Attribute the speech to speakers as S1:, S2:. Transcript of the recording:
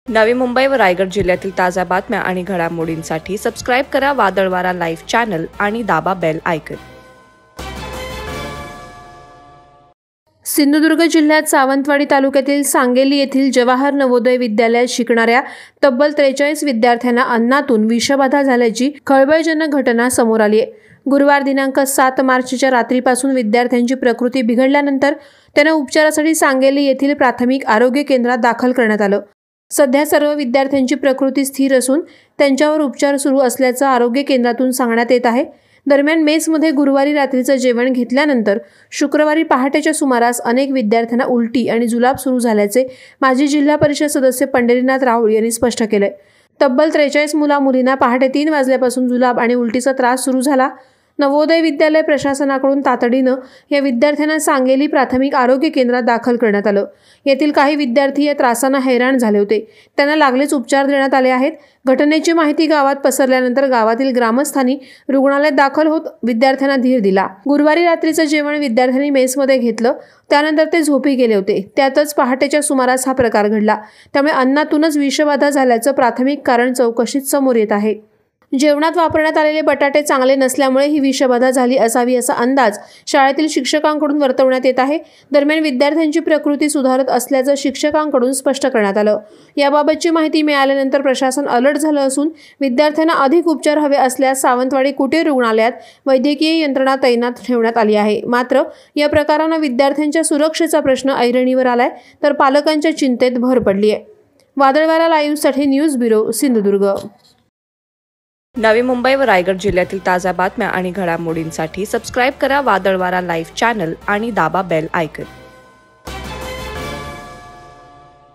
S1: नवी मुंबई व रायगड जिल्ह्यातील ताज्या बातम्या आणि घडामोडींसाठी सबस्क्राईब करा वादळवारा लाईव्ह चॅनल आणि दाबा बेल आयकॉन।
S2: सिंधुदुर्ग जिल्ह्यात सावंतवाडी तालुक्यातील सांगेली येथील जवाहर नवोदय विद्यालयात शिकणाऱ्या तब्बल 43 विद्यार्थ्यांना अन्नातून विषबाधा झाल्याची खळबळजनक घटना समोर आली आहे। गुरुवार दिनांक 7 मार्चच्या रात्रीपासून विद्यार्थ्यांची प्रकृती बिघडल्यानंतर त्यांना उपचारासाठी सांगेली येथील प्राथमिक आरोग्य केंद्रात दाखल करण्यात आलं। सध्या सर्व विद्यार्थ्यांची प्रकृती स्थिर असून त्यांच्यावर उपचार सुरू असल्याचं आरोग्य केंद्रातून सांगण्यात येत आहे। दरम्यान मेसमध्ये गुरुवारी रात्रीचं जेवण घेतल्यानंतर शुक्रवारी पहाटेच्या सुमारास अनेक विद्यार्थ्यांना उलटी आणि जुलाब सुरू झाल्याचे माजी जिल्हा परिषद सदस्य पंढरीनाथ राहुळ यांनी स्पष्ट केले। तब्बल 43 मुला-मुलींना पहाटे 3 वाजल्यापासून जुलाब आणि उलटीचा त्रास सुरू झाला। नवोदय विद्यालय प्रशासनाकडून तातडीनं या विद्यार्थ्यांना सांगेली प्राथमिक आरोग्य केंद्रात दाखल करण्यात आलं। येथील काही विद्यार्थी या त्रासानं हैराण झाले होते, त्यांना लागलीच उपचार देण्यात आले आहेत। घटनेची माहिती गावात पसरल्यानंतर गावातील ग्रामस्थांनी रुग्णालयात दाखल होत विद्यार्थ्यांना धीर दिला। गुरुवारी रात्रीचं जेवण विद्यार्थ्यांनी मेसमध्ये घेतलं, त्यानंतर ते झोपी गेले होते। त्यातच पहाटेच्या सुमारास हा प्रकार घडला, त्यामुळे अन्नातूनच विषबाधा झाल्याचं प्राथमिक कारण चौकशीत समोर येत आहे। जेवणात वापरण्यात आलेले बटाटे चांगले नसल्यामुळे ही विषबाधा झाली असावी असा अंदाज शाळेतील शिक्षकांकडून वर्तवण्यात येत आहे। दरम्यान विद्यार्थ्यांची प्रकृती सुधारत असल्याचं शिक्षकांकडून स्पष्ट करण्यात आलं। याबाबतची माहिती मिळाल्यानंतर प्रशासन अलर्ट झालं असून विद्यार्थ्यांना अधिक उपचार हवे असल्यास सावंतवाडी कुटीर रुग्णालयात वैद्यकीय यंत्रणा तैनात ठेवण्यात आली आहे। मात्र या प्रकारानं विद्यार्थ्यांच्या सुरक्षेचा प्रश्न ऐरणीवर आलाय, तर पालकांच्या चिंतेत भर पडली आहे। वादळवारा लाईव्हसाठी न्यूज ब्युरो, सिंधुदुर्ग।
S1: नवी मुंबई व रायगड जिल्ह्यातील ताज्या बातम्या आणि घडामोडींसाठी सबस्क्राईब करा वादळवारा लाईव्ह चॅनल आणि दाबा बेल आयकॉन।